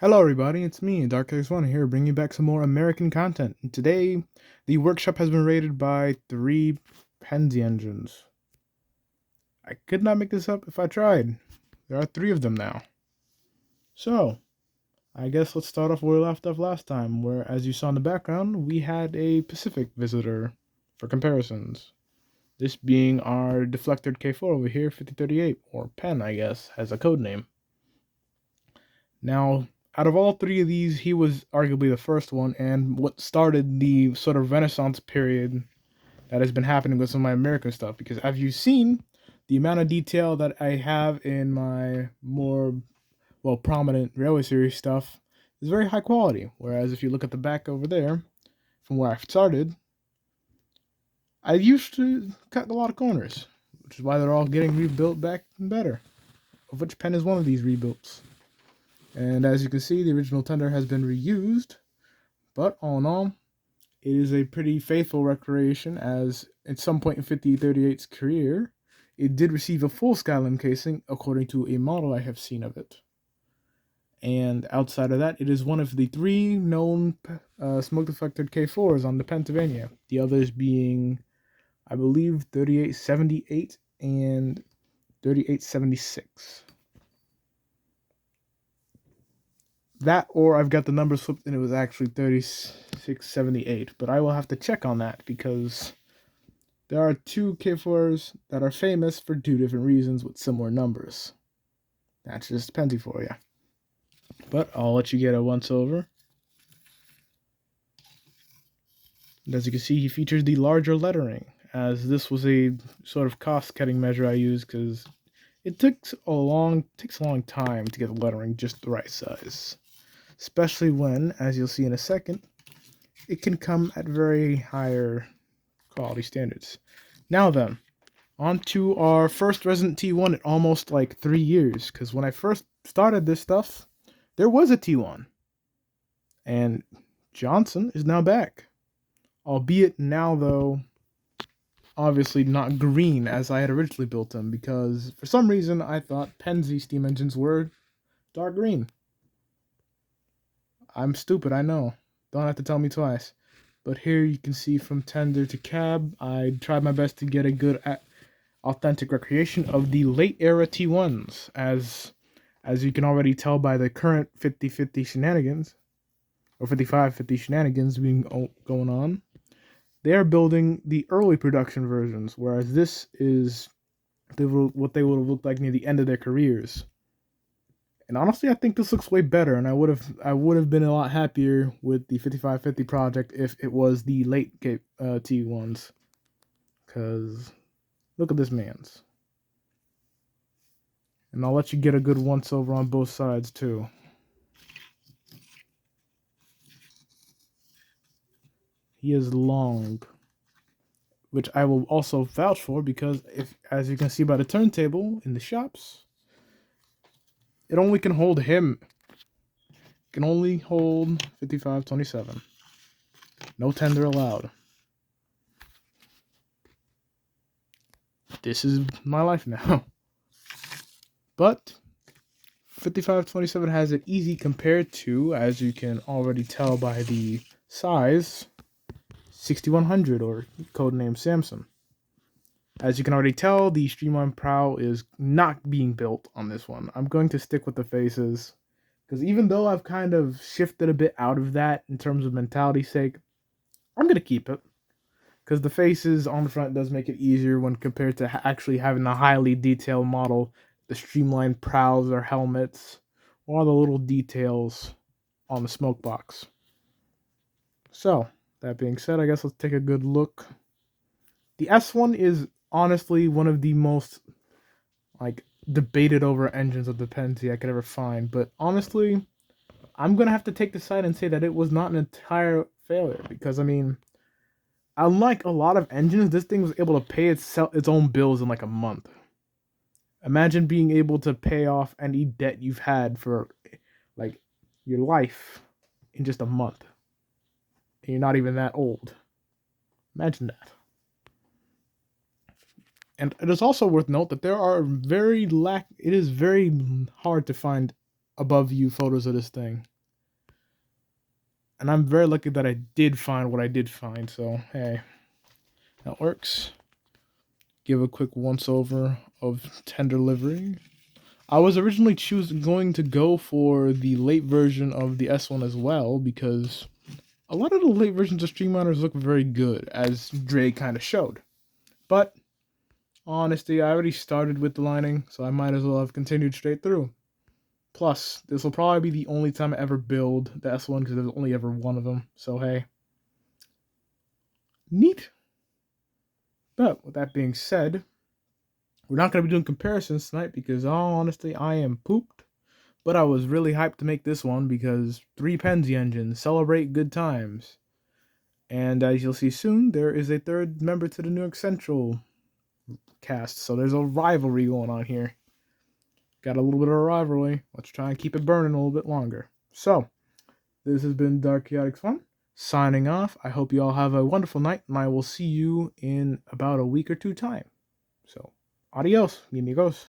Hello, everybody. It's me, Dark1 here, bringing you back some more American content. And today, the workshop has been raided by 3 Penzi engines. I could not make this up if I tried. There are 3 of them now. So, I guess let's start off where we left off last time, where, as you saw in the background, we had a Pacific visitor for comparisons. This being our deflected K4 over here, 5038, or Penn, I guess, has a code name. Now, out of all 3 of these, he was arguably the first one, and what started the sort of renaissance period that has been happening with some of my American stuff. Because as you've seen, the amount of detail that I have in my more, prominent Railway Series stuff is very high quality. Whereas if you look at the back over there, from where I started, I used to cut a lot of corners, which is why they're all getting rebuilt back and better, of which Penn is one of these rebuilds. And as you can see, the original tender has been reused, but all in all, it is a pretty faithful recreation, as at some point in 5038's career, it did receive a full Skyline casing according to a model I have seen of it. And outside of that, it is one of the 3 known smoke-deflected K4s on the Pennsylvania, the others being, I believe, 3878 and 3876. That, or I've got the numbers flipped and it was actually 3678, but I will have to check on that because there are 2 K4s that are famous for 2 different reasons with similar numbers. That's just Penzi for you. But I'll let you get a once over. And as you can see, he features the larger lettering, as this was a sort of cost-cutting measure I used because it takes a long time to get the lettering just the right size. Especially when, as you'll see in a second, it can come at very higher quality standards. Now then, on to our first Resident T1 in almost like 3 years, because when I first started this stuff, there was a T1. And Johnson is now back. Albeit now, though, obviously not green as I had originally built him, because for some reason I thought Penzi steam engines were dark green. I'm stupid, I know. Don't have to tell me twice. But here you can see from tender to cab, I tried my best to get a good, authentic recreation of the late era T1s, as you can already tell by the current 50-50 shenanigans, or 55-50 shenanigans going on. They are building the early production versions, whereas this is what they would have looked like near the end of their careers. And honestly, I think this looks way better, and I would have been a lot happier with the 5550 project if it was the late T1s. Because look at this man's. And I'll let you get a good once over on both sides too. He is long, which I will also vouch for because as you can see by the turntable in the shops, it only can hold him. It can only hold 5527. No tender allowed. This is my life now. But 5527 has it easy compared to, as you can already tell by the size, 6100, or codename Samson. As you can already tell, the streamlined prow is not being built on this one. I'm going to stick with the faces, because even though I've kind of shifted a bit out of that in terms of mentality's sake, I'm going to keep it. Because the faces on the front does make it easier when compared to actually having a highly detailed model, the streamlined prows or helmets, or all the little details on the smoke box. So, that being said, I guess let's take a good look. The S1 is honestly one of the most debated over engines of the Penzi I could ever find, but honestly, I'm gonna have to take the side and say that it was not an entire failure, because I mean, unlike a lot of engines, this thing was able to pay its own bills in like a month. Imagine being able to pay off any debt you've had for like your life in just a month, and you're not even that old. Imagine that. And it is also worth note that there are it is very hard to find above view photos of this thing. And I'm very lucky that I did find what I did find, so hey, that works. Give a quick once over of tender livery. I was originally going to go for the late version of the S1 as well, because a lot of the late versions of Streamliners look very good, as Dre kind of showed. But honestly, I already started with the lining, so I might as well have continued straight through. Plus, this will probably be the only time I ever build the S1, because there's only ever one of them. So hey, neat. But with that being said, we're not going to be doing comparisons tonight because, all honestly, I am pooped. But I was really hyped to make this one because 3 Penzi engines celebrate good times. And as you'll see soon, there is a third member to the New York Central cast. So there's a rivalry going on here. Got a little bit of a rivalry. Let's try and keep it burning a little bit longer. So, this has been Dark Chaotic Fun. Signing off. I hope you all have a wonderful night, and I will see you in about a week or two time. So, adios, amigos.